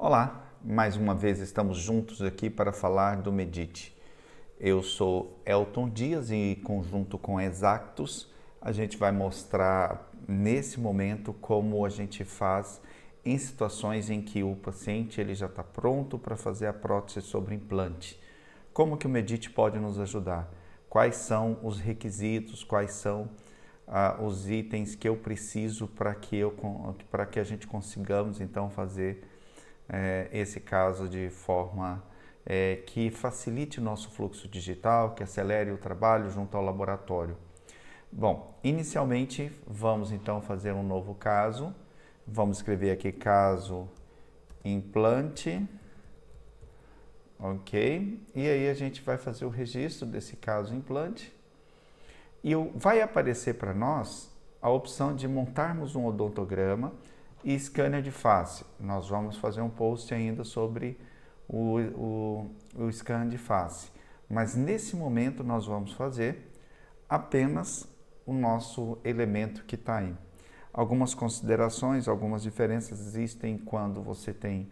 Olá, mais uma vez estamos juntos aqui para falar do Medite. Eu sou Elton Dias e, conjunto com Exactus, a gente vai mostrar nesse momento como a gente faz em situações em que o paciente ele já está pronto para fazer a prótese sobre implante. Como que o Medite pode nos ajudar? Quais são os requisitos, quais são os itens que eu preciso para que a gente consigamos então fazer esse caso de forma que facilite o nosso fluxo digital, que acelere o trabalho junto ao laboratório. Bom, inicialmente vamos então fazer um novo caso. Vamos escrever aqui caso implante, ok? E aí a gente vai fazer o registro desse caso implante e vai aparecer para nós a opção de montarmos um odontograma e scanner de face. Nós vamos fazer um post ainda sobre o scan de face. Mas nesse momento nós vamos fazer apenas o nosso elemento que está aí. Algumas considerações, algumas diferenças existem quando você tem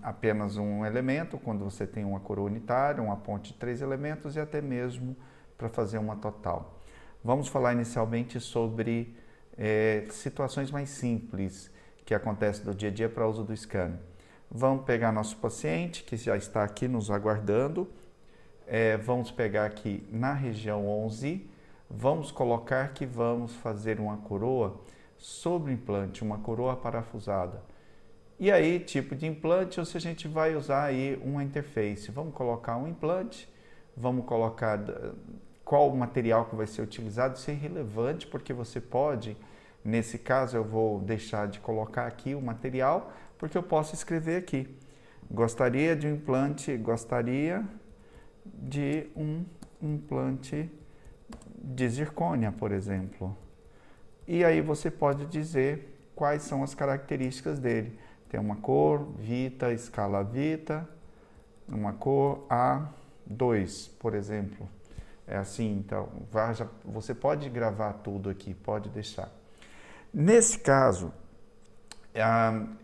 apenas um elemento, quando você tem uma coroa unitária, uma ponte de 3 elementos e até mesmo para fazer uma total. Vamos falar inicialmente sobre situações mais simples que acontecem do dia a dia para uso do scanner. Vamos pegar nosso paciente que já está aqui nos aguardando, vamos pegar aqui na região 11, vamos colocar que vamos fazer uma coroa sobre o implante, uma coroa parafusada. E aí, tipo de implante, ou se a gente vai usar aí uma interface, vamos colocar um implante, vamos colocar qual o material que vai ser utilizado, isso é irrelevante porque você pode, nesse caso eu vou deixar de colocar aqui o material, porque eu posso escrever aqui, gostaria de um implante de zircônia, por exemplo. E aí você pode dizer quais são as características dele. Tem uma cor, Vita, escala Vita, uma cor A2, por exemplo. É assim, então, você pode gravar tudo aqui, pode deixar. Nesse caso,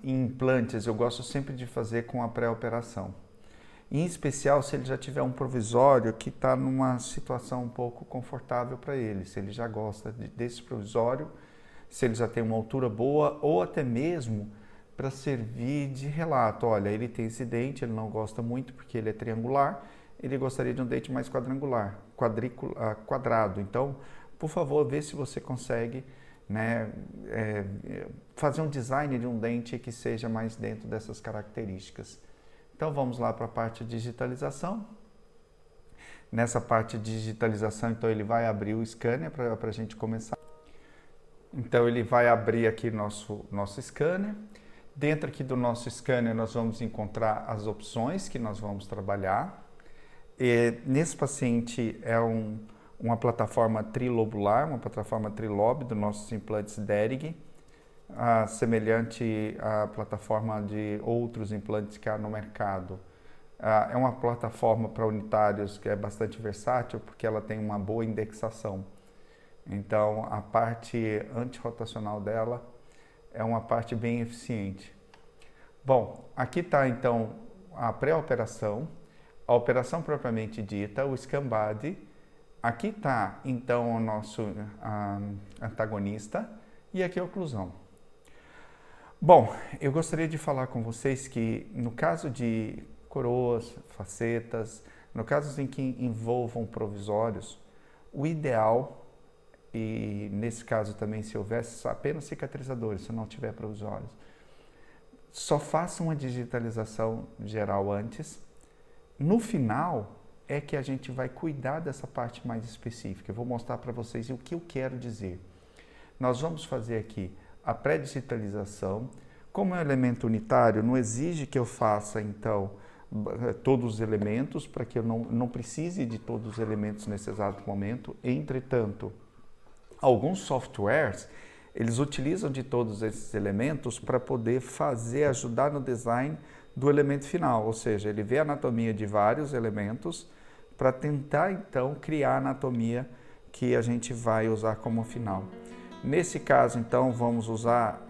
em implantes, eu gosto sempre de fazer com a pré-operação. Em especial, se ele já tiver um provisório que está numa situação um pouco confortável para ele, se ele já gosta desse provisório, se ele já tem uma altura boa, ou até mesmo para servir de relato. Olha, ele tem esse dente, ele não gosta muito porque ele é triangular, ele gostaria de um dente mais quadrangular, quadrado. Então, por favor, vê se você consegue, né, fazer um design de um dente que seja mais dentro dessas características. Então, vamos lá para a parte de digitalização. Nessa parte de digitalização, então, ele vai abrir o scanner para a gente começar. Então, ele vai abrir aqui nosso scanner. Dentro aqui do nosso scanner, nós vamos encontrar as opções que nós vamos trabalhar. Nesse paciente é uma plataforma trilobular, uma plataforma trilobe dos nossos implantes Derig, semelhante à plataforma de outros implantes que há no mercado. É uma plataforma para unitários que é bastante versátil porque ela tem uma boa indexação. Então, a parte antirrotacional dela é uma parte bem eficiente. Bom, aqui está então a pré-operação, a operação propriamente dita, o scan body. Aqui está então o nosso antagonista e aqui a oclusão. Bom, eu gostaria de falar com vocês que no caso de coroas, facetas, no caso em que envolvam provisórios, o ideal, e nesse caso também se houvesse apenas cicatrizadores, se não tiver provisórios, só faça uma digitalização geral antes. No final é que a gente vai cuidar dessa parte mais específica. Eu vou mostrar para vocês o que eu quero dizer. Nós vamos fazer aqui a pré-digitalização. Como é um elemento unitário, não exige que eu faça, então, todos os elementos, para que eu não precise de todos os elementos nesse exato momento. Entretanto, alguns softwares, eles utilizam de todos esses elementos para poder ajudar no design do elemento final, ou seja, ele vê a anatomia de vários elementos para tentar, então, criar a anatomia que a gente vai usar como final. Nesse caso, então, vamos usar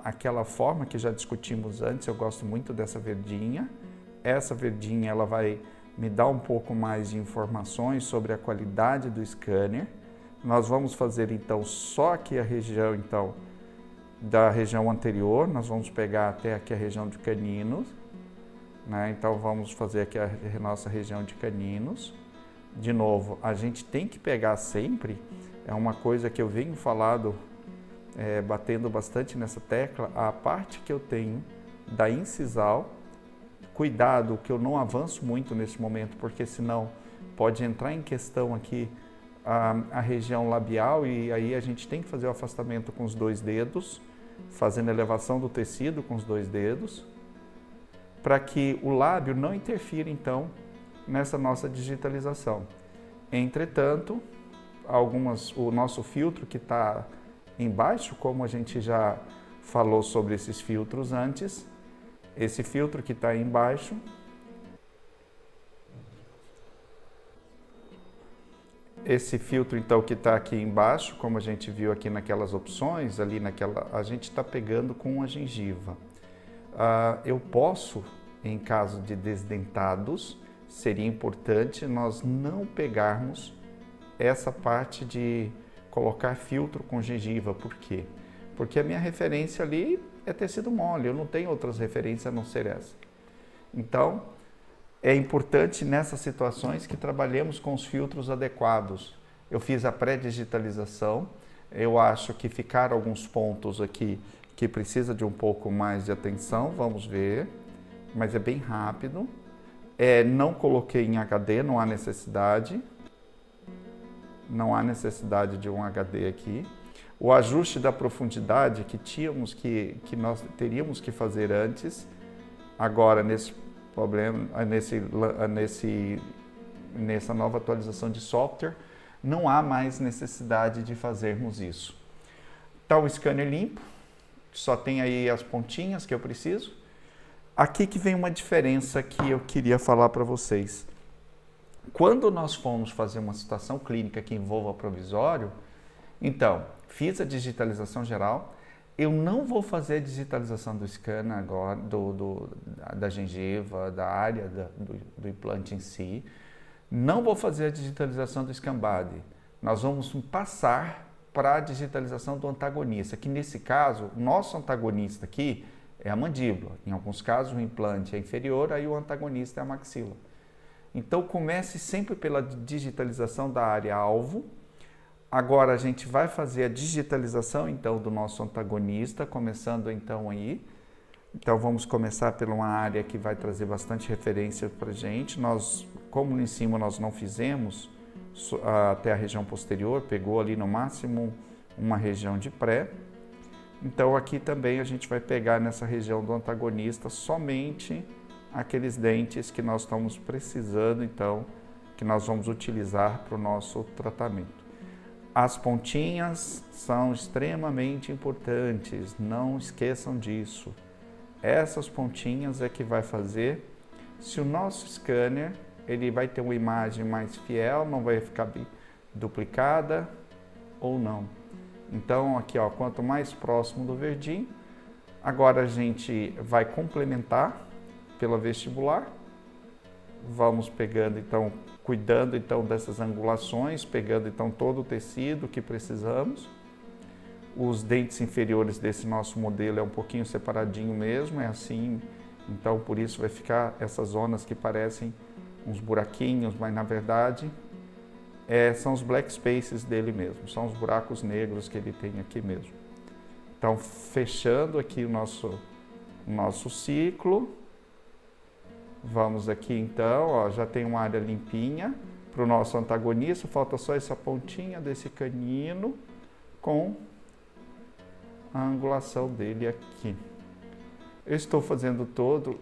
aquela forma que já discutimos antes. Eu gosto muito dessa verdinha. Essa verdinha ela vai me dar um pouco mais de informações sobre a qualidade do scanner. Nós vamos fazer então só aqui a região então da região anterior. Nós vamos pegar até aqui a região de caninos, né? Então vamos fazer aqui a nossa região de caninos. De novo, a gente tem que pegar sempre, é uma coisa que eu venho falando, batendo bastante nessa tecla, a parte que eu tenho da incisal. Cuidado que eu não avanço muito nesse momento, porque senão pode entrar em questão aqui a região labial, e aí a gente tem que fazer o afastamento com os 2 dedos, fazendo a elevação do tecido com os 2 dedos, para que o lábio não interfira então nessa nossa digitalização. Entretanto, o nosso filtro que está embaixo, como a gente já falou sobre esses filtros antes, esse filtro que está aí embaixo, esse filtro então que está aqui embaixo, como a gente viu aqui naquelas opções, ali a gente está pegando com a gengiva. Eu posso, em caso de desdentados, seria importante nós não pegarmos essa parte de colocar filtro com gengiva. Por quê? Porque a minha referência ali é tecido mole, eu não tenho outras referências a não ser essa. Então, é importante nessas situações que trabalhemos com os filtros adequados. Eu fiz a pré-digitalização, eu acho que ficaram alguns pontos aqui que precisa de um pouco mais de atenção, vamos ver, mas é bem rápido. Não coloquei em HD, não há necessidade. Não há necessidade de um HD aqui. O ajuste da profundidade que nós teríamos que fazer antes, agora nesse problema, nessa nova atualização de software, não há mais necessidade de fazermos isso. Está o scanner limpo, só tem aí as pontinhas que eu preciso. Aqui que vem uma diferença que eu queria falar para vocês. Quando nós formos fazer uma situação clínica que envolva provisório, então, fiz a digitalização geral, eu não vou fazer a digitalização do scanner agora, da gengiva, da área do implante em si, não vou fazer a digitalização do scan body. Nós vamos passar para a digitalização do antagonista, que nesse caso, o nosso antagonista aqui é a mandíbula. Em alguns casos o implante é inferior, aí o antagonista é a maxila. Então comece sempre pela digitalização da área alvo. Agora a gente vai fazer a digitalização então do nosso antagonista, começando então aí. Então vamos começar por uma área que vai trazer bastante referência para a gente. Nós, como em cima nós não fizemos até a região posterior, pegou ali no máximo uma região de pré. Então aqui também a gente vai pegar nessa região do antagonista somente aqueles dentes que nós estamos precisando, então, que nós vamos utilizar para o nosso tratamento. As pontinhas são extremamente importantes, não esqueçam disso. Essas pontinhas é que vai fazer se o nosso scanner ele vai ter uma imagem mais fiel, não vai ficar duplicada ou não. Então aqui ó, quanto mais próximo do verdinho, agora a gente vai complementar pela vestibular. Vamos pegando então, cuidando então dessas angulações, pegando então todo o tecido que precisamos. Os dentes inferiores desse nosso modelo é um pouquinho separadinho mesmo, é assim, então por isso vai ficar essas zonas que parecem uns buraquinhos, mas na verdade são os black spaces dele mesmo, são os buracos negros que ele tem aqui mesmo. Então fechando aqui o nosso ciclo, vamos aqui então, ó, já tem uma área limpinha para o nosso antagonista, falta só essa pontinha desse canino com a angulação dele aqui. Eu estou fazendo todo.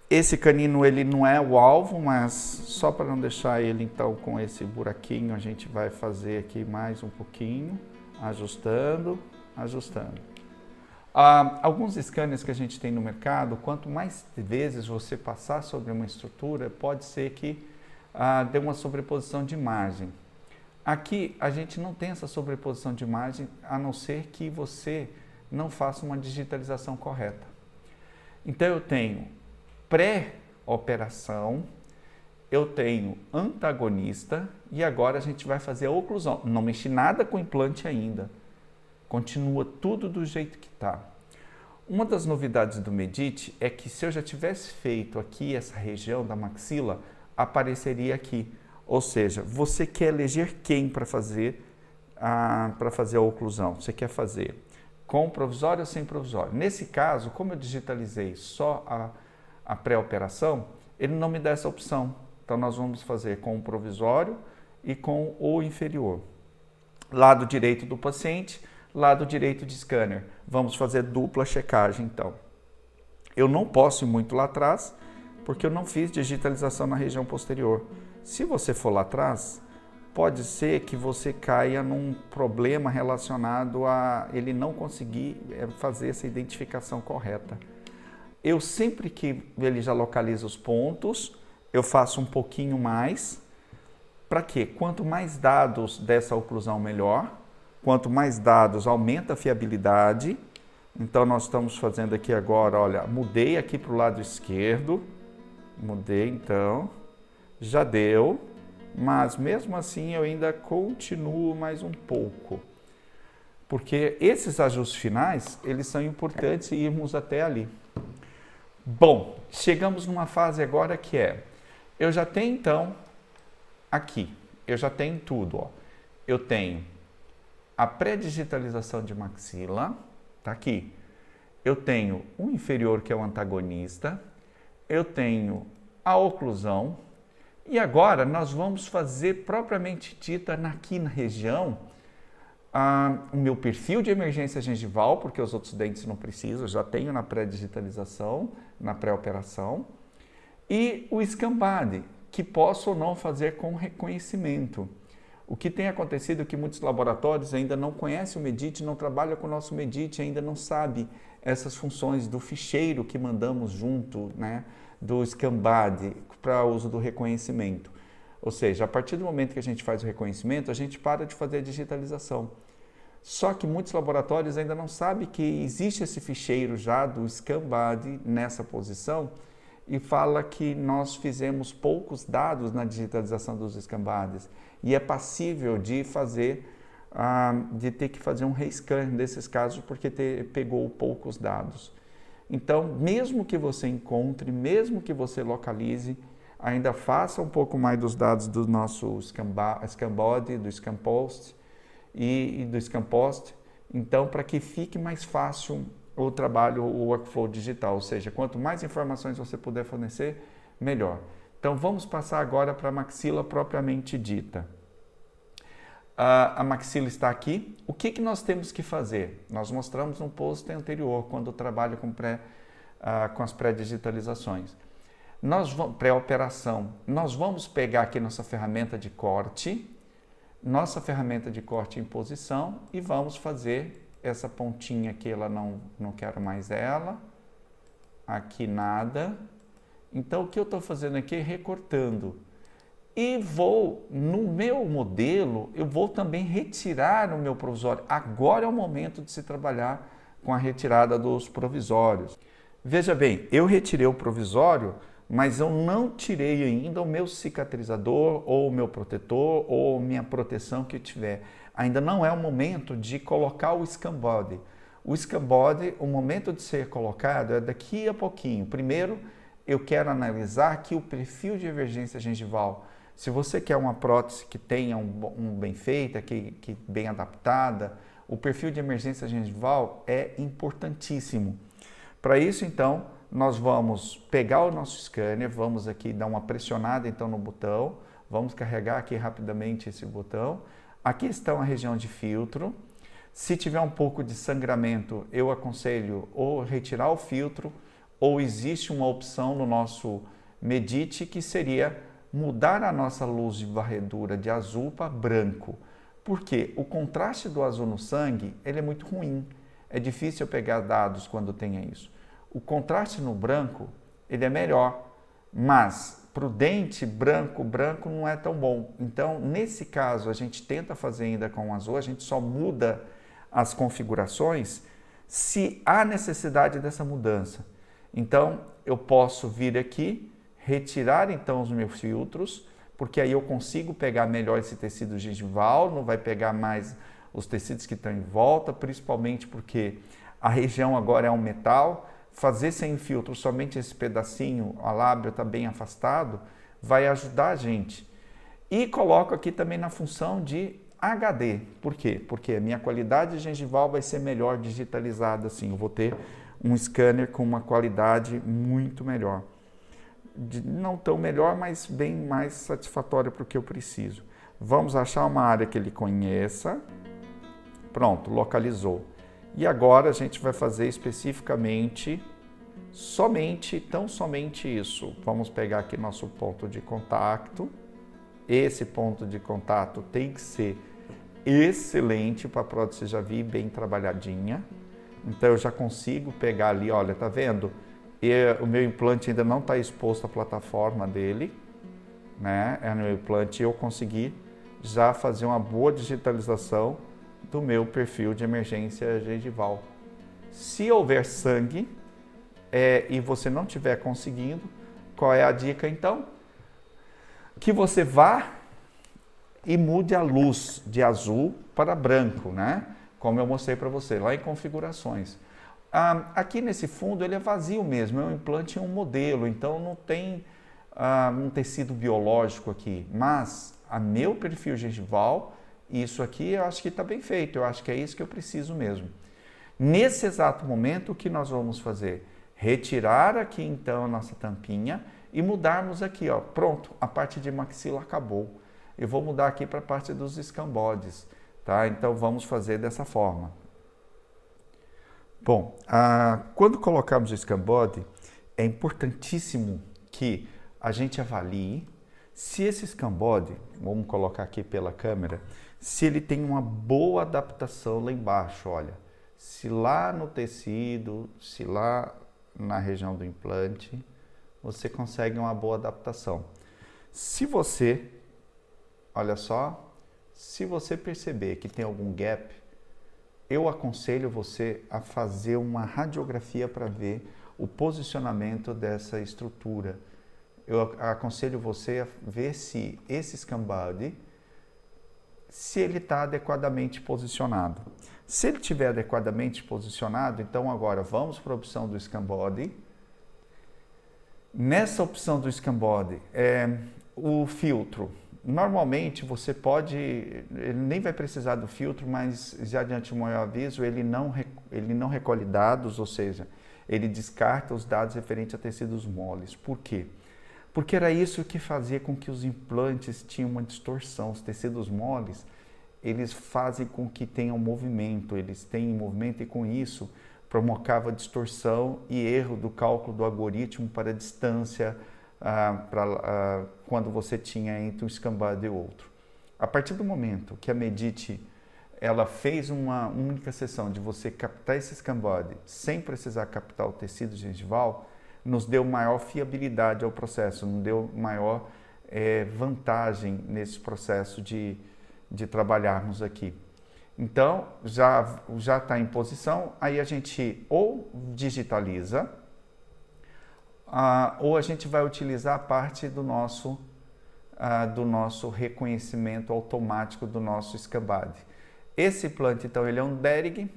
Esse canino ele não é o alvo, mas só para não deixar ele então com esse buraquinho, a gente vai fazer aqui mais um pouquinho, ajustando, ajustando. Alguns scanners que a gente tem no mercado, quanto mais vezes você passar sobre uma estrutura, pode ser que dê uma sobreposição de margem. Aqui a gente não tem essa sobreposição de imagem, a não ser que você não faça uma digitalização correta. Então eu tenho pré-operação, eu tenho antagonista e agora a gente vai fazer a oclusão. Não mexi nada com o implante ainda. Continua tudo do jeito que está. Uma das novidades do Medit é que se eu já tivesse feito aqui essa região da maxila, apareceria aqui. Ou seja, você quer eleger quem para fazer a oclusão? Você quer fazer com provisório ou sem provisório? Nesse caso, como eu digitalizei só a pré-operação, ele não me dá essa opção. Então, nós vamos fazer com o provisório e com o inferior. Lado direito do paciente, lado direito de scanner. Vamos fazer dupla checagem, então. Eu não posso ir muito lá atrás, porque eu não fiz digitalização na região posterior. Se você for lá atrás, pode ser que você caia num problema relacionado a ele não conseguir fazer essa identificação correta. Eu sempre que ele já localiza os pontos, eu faço um pouquinho mais. Para quê? Quanto mais dados dessa oclusão, melhor. Quanto mais dados, aumenta a fiabilidade. Então, nós estamos fazendo aqui agora, olha, mudei aqui para o lado esquerdo. Mudei, então. Já deu. Mas, mesmo assim, eu ainda continuo mais um pouco. Porque esses ajustes finais, eles são importantes e irmos até ali. Bom, chegamos numa fase agora que eu já tenho, então, aqui, eu já tenho tudo, ó. Eu tenho a pré-digitalização de maxila, tá aqui. Eu tenho o inferior, que é o antagonista. Eu tenho a oclusão. E agora nós vamos fazer propriamente dita aqui na região o meu perfil de emergência gengival, porque os outros dentes não precisam, eu já tenho na pré-digitalização, na pré-operação. E o Scambad, que posso ou não fazer com reconhecimento. O que tem acontecido é que muitos laboratórios ainda não conhecem o Medit, não trabalham com o nosso Medit, ainda não sabe essas funções do ficheiro que mandamos junto, né, do Scambad para uso do reconhecimento. Ou seja, a partir do momento que a gente faz o reconhecimento, a gente para de fazer a digitalização. Só que muitos laboratórios ainda não sabem que existe esse ficheiro já do Scambad nessa posição e fala que nós fizemos poucos dados na digitalização dos Scambades e é passível de fazer, de ter que fazer um rescan desses casos porque pegou poucos dados. Então, mesmo que você encontre, mesmo que você localize, ainda faça um pouco mais dos dados do nosso Scambody, do Scampost e do Scampost, então para que fique mais fácil o trabalho, o workflow digital, ou seja, quanto mais informações você puder fornecer, melhor. Então vamos passar agora para a maxila propriamente dita. A maxila está aqui. O que nós temos que fazer? Nós mostramos no post anterior, quando eu trabalho com as pré-digitalizações. Pré-operação, nós vamos pegar aqui nossa ferramenta de corte em posição e vamos fazer essa pontinha aqui, ela não quero mais ela, aqui nada. Então, o que eu estou fazendo aqui é recortando. E vou, no meu modelo, eu vou também retirar o meu provisório. Agora é o momento de se trabalhar com a retirada dos provisórios. Veja bem, eu retirei o provisório, mas eu não tirei ainda o meu cicatrizador, ou o meu protetor, ou minha proteção que eu tiver. Ainda não é o momento de colocar o Scambody. O Scambody, o momento de ser colocado é daqui a pouquinho. Primeiro, eu quero analisar aqui o perfil de emergência gengival. Se você quer uma prótese que tenha um bem feita, que bem adaptada, o perfil de emergência gengival é importantíssimo. Para isso, então, nós vamos pegar o nosso scanner, vamos aqui dar uma pressionada então no botão, vamos carregar aqui rapidamente esse botão. Aqui está a região de filtro. Se tiver um pouco de sangramento, eu aconselho ou retirar o filtro, ou existe uma opção no nosso Medit que seria mudar a nossa luz de varredura de azul para branco. Porque o contraste do azul no sangue ele é muito ruim. É difícil eu pegar dados quando tenha isso. O contraste no branco ele é melhor, mas para o dente branco não é tão bom. Então, nesse caso, a gente tenta fazer ainda com o azul, a gente só muda as configurações se há necessidade dessa mudança. Então, eu posso vir aqui, retirar então os meus filtros, porque aí eu consigo pegar melhor esse tecido gengival, não vai pegar mais os tecidos que estão em volta, principalmente porque a região agora é um metal. Fazer sem filtro somente esse pedacinho, a lábia está bem afastado, vai ajudar a gente. E coloco aqui também na função de HD. Por quê? Porque a minha qualidade gengival vai ser melhor digitalizada assim. Eu vou ter um scanner com uma qualidade muito melhor. Não tão melhor, mas bem mais satisfatória para o que eu preciso. Vamos achar uma área que ele conheça. Pronto, localizou. E agora a gente vai fazer especificamente tão somente isso. Vamos pegar aqui nosso ponto de contato. Esse ponto de contato tem que ser excelente para a prótese já vir bem trabalhadinha. Então eu já consigo pegar ali, olha, tá vendo? O meu implante ainda não está exposto à plataforma dele, né? É no meu implante, eu consegui já fazer uma boa digitalização do meu perfil de emergência gengival. Se houver sangue e você não estiver conseguindo, qual é a dica então? Que você vá e mude a luz de azul para branco, né? Como eu mostrei para você lá em configurações. Aqui nesse fundo ele é vazio mesmo, é um implante e um modelo, então não tem um tecido biológico aqui, mas a meu perfil gengival, isso aqui eu acho que está bem feito, eu acho que é isso que eu preciso mesmo. Nesse exato momento, o que nós vamos fazer? Retirar aqui então a nossa tampinha e mudarmos aqui, ó, pronto, a parte de maxila acabou. Eu vou mudar aqui para a parte dos escambodes, tá? Então vamos fazer dessa forma. Bom, quando colocarmos o escambode, é importantíssimo que a gente avalie se esse escambode, vamos colocar aqui pela câmera, se ele tem uma boa adaptação lá embaixo, olha. Se lá no tecido, se lá na região do implante, você consegue uma boa adaptação. Se você, olha só, se você perceber que tem algum gap, eu aconselho você a fazer uma radiografia para ver o posicionamento dessa estrutura. Eu aconselho você a ver se esse escambode, se ele está adequadamente posicionado. Se ele estiver adequadamente posicionado, então agora vamos para a opção do escambode. Nessa opção do escambode, o filtro. Normalmente você pode, ele nem vai precisar do filtro, mas já de antemão eu aviso, ele não recolhe dados, ou seja, ele descarta os dados referentes a tecidos moles. Por quê? Porque era isso que fazia com que os implantes tinham uma distorção. Os tecidos moles, eles fazem com que tenham movimento, eles têm movimento e com isso provocava distorção e erro do cálculo do algoritmo para a distância quando você tinha entre um escambado e outro. A partir do momento que a Medit ela fez uma única sessão de você captar esse escambode sem precisar captar o tecido gengival, nos deu maior fiabilidade ao processo, nos deu maior vantagem nesse processo de trabalharmos aqui. Então, já está em posição, aí a gente ou digitaliza, ou a gente vai utilizar a parte do nosso reconhecimento automático do nosso escambade. Esse implante, então, ele é um DERG,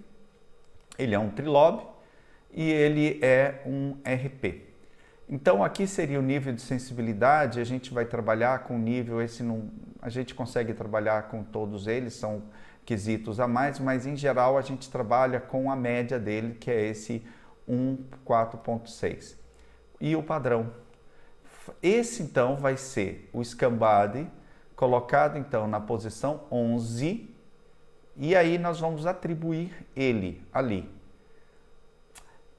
ele é um trilobe e ele é um RP. Então, aqui seria o nível de sensibilidade, a gente vai trabalhar com nível, a gente consegue trabalhar com todos eles, são quesitos a mais, mas em geral a gente trabalha com a média dele, que é esse 1.4.6. E o padrão. Esse então vai ser o escambade colocado então na posição 11 e aí nós vamos atribuir ele ali.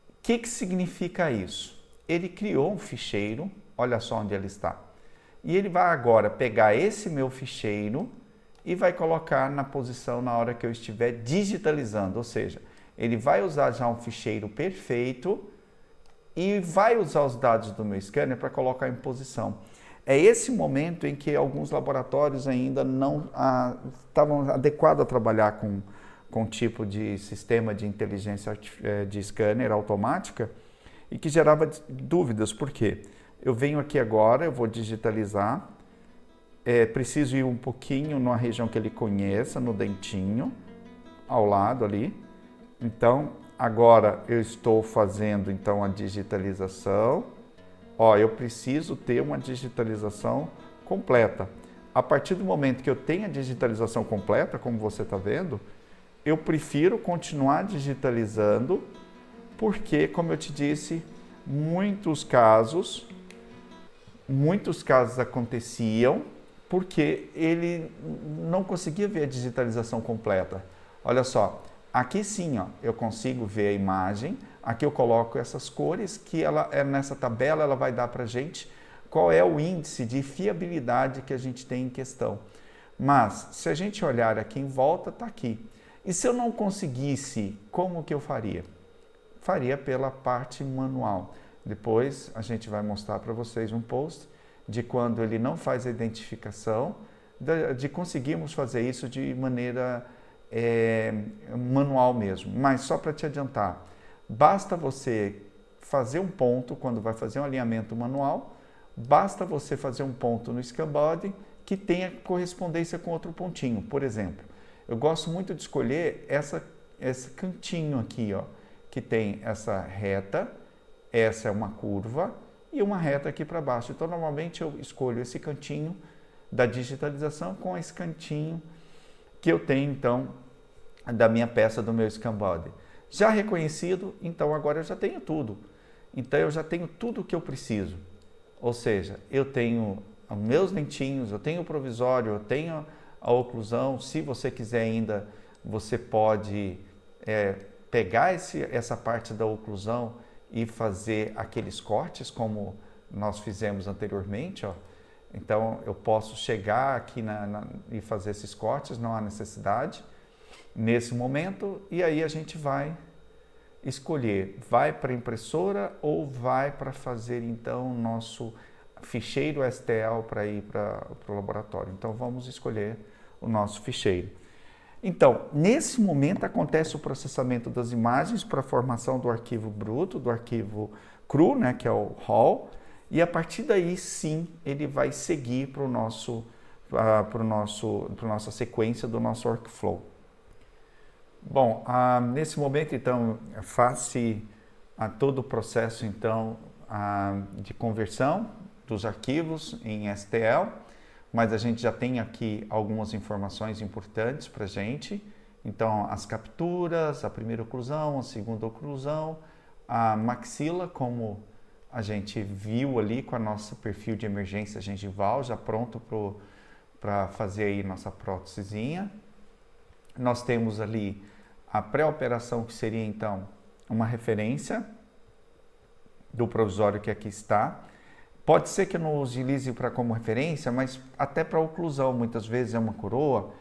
O que significa isso? Ele criou um ficheiro, olha só onde ele está. E ele vai agora pegar esse meu ficheiro e vai colocar na posição na hora que eu estiver digitalizando, ou seja, ele vai usar já um ficheiro perfeito e vai usar os dados do meu scanner para colocar em posição. É esse momento em que alguns laboratórios ainda não estavam adequados a trabalhar com tipo de sistema de inteligência de scanner automática e que gerava dúvidas. Por quê? Eu venho aqui agora, eu vou digitalizar, preciso ir um pouquinho numa região que ele conheça, no dentinho, ao lado ali. Então, agora eu estou fazendo então a digitalização. Ó, eu preciso ter uma digitalização completa. A partir do momento que eu tenho a digitalização completa, como você está vendo, eu prefiro continuar digitalizando, porque, como eu te disse, muitos casos aconteciam porque ele não conseguia ver a digitalização completa. Olha só, aqui sim, ó, eu consigo ver a imagem. Aqui eu coloco essas cores que nessa tabela ela vai dar para a gente qual é o índice de fiabilidade que a gente tem em questão. Mas se a gente olhar aqui em volta, está aqui. E se eu não conseguisse, como que eu faria? Faria pela parte manual. Depois a gente vai mostrar para vocês um post de quando ele não faz a identificação, de conseguirmos fazer isso de maneira manual mesmo. Mas só para te adiantar, basta você fazer um ponto quando vai fazer um alinhamento manual, basta você fazer um ponto no scan body que tenha correspondência com outro pontinho. Por exemplo, eu gosto muito de escolher esse cantinho aqui, ó, que tem essa reta, essa é uma curva e uma reta aqui para baixo. Então, normalmente eu escolho esse cantinho da digitalização com esse cantinho que eu tenho, então, da minha peça do meu scan body. Já reconhecido, então agora eu já tenho tudo. Então eu já tenho tudo o que eu preciso. Ou seja, eu tenho os meus dentinhos, eu tenho o provisório, eu tenho a oclusão. Se você quiser ainda, você pode pegar essa parte da oclusão e fazer aqueles cortes como nós fizemos anteriormente. Ó. Então eu posso chegar aqui e fazer esses cortes, não há necessidade nesse momento, e aí a gente vai escolher, vai para a impressora ou vai para fazer então o nosso ficheiro STL para ir para o laboratório. Então vamos escolher o nosso ficheiro. Então, nesse momento acontece o processamento das imagens para a formação do arquivo bruto, do arquivo cru, né, que é o RAW, e a partir daí sim ele vai seguir para para nossa sequência do nosso workflow. Bom, nesse momento, então, face a todo o processo, então, de conversão dos arquivos em STL, mas a gente já tem aqui algumas informações importantes para a gente. Então, as capturas, a primeira oclusão, a segunda oclusão, a maxila, como a gente viu ali com a nosso perfil de emergência gengival, já pronto para fazer aí nossa prótesezinha. Nós temos ali a pré-operação, que seria então uma referência do provisório que aqui está. Pode ser que eu não utilize como referência, mas até para oclusão, muitas vezes é uma coroa,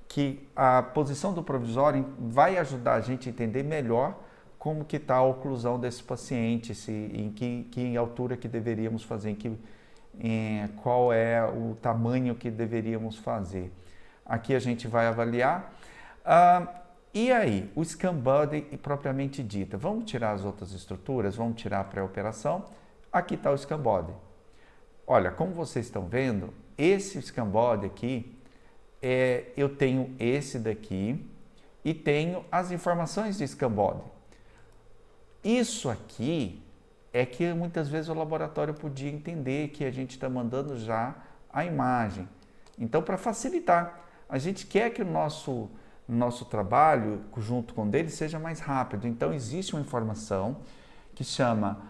que a posição do provisório vai ajudar a gente a entender melhor como que está a oclusão desse paciente, em que altura que deveríamos fazer, qual é o tamanho que deveríamos fazer. Aqui a gente vai avaliar. E aí, o scan body propriamente dita. Vamos tirar as outras estruturas, vamos tirar a pré-operação. Aqui está o scan body. Olha, como vocês estão vendo, esse scan body aqui, eu tenho esse daqui e tenho as informações de scan body. Isso aqui é que muitas vezes o laboratório podia entender que a gente está mandando já a imagem. Então, para facilitar, a gente quer que o nosso trabalho, junto com dele, seja mais rápido. Então, existe uma informação que chama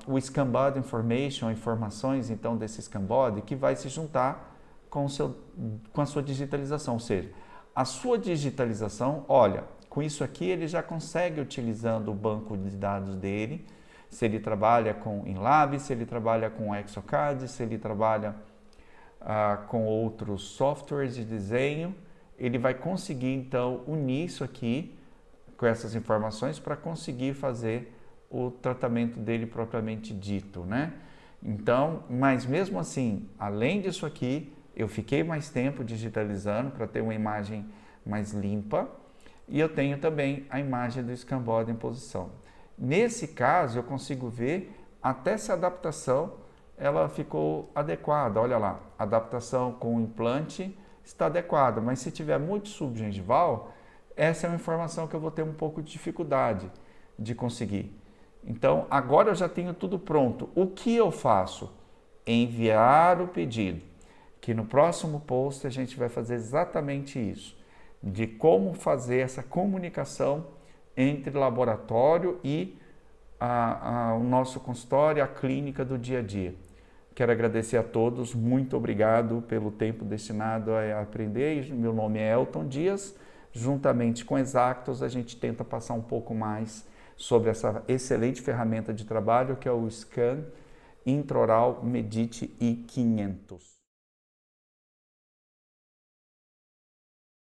o scan body information, informações então desse scan body, que vai se juntar com a sua digitalização. Ou seja, a sua digitalização, olha, com isso aqui ele já consegue, utilizando o banco de dados dele, se ele trabalha com InLab, se ele trabalha com Exocad, se ele trabalha com outros softwares de desenho, ele vai conseguir, então, unir isso aqui com essas informações para conseguir fazer o tratamento dele propriamente dito, né? Então, mas mesmo assim, além disso aqui, eu fiquei mais tempo digitalizando para ter uma imagem mais limpa e eu tenho também a imagem do scan body em posição. Nesse caso, eu consigo ver até se a adaptação ela ficou adequada. Olha lá, a adaptação com o implante está adequada, mas se tiver muito subgengival, essa é uma informação que eu vou ter um pouco de dificuldade de conseguir. Então, agora eu já tenho tudo pronto. O que eu faço? Enviar o pedido, que no próximo post a gente vai fazer exatamente isso, de como fazer essa comunicação entre laboratório e o nosso consultório, a clínica do dia a dia. Quero agradecer a todos, muito obrigado pelo tempo destinado a aprender. Meu nome é Elton Dias, juntamente com Exactos a gente tenta passar um pouco mais sobre essa excelente ferramenta de trabalho que é o Scan Intraoral Medite i500.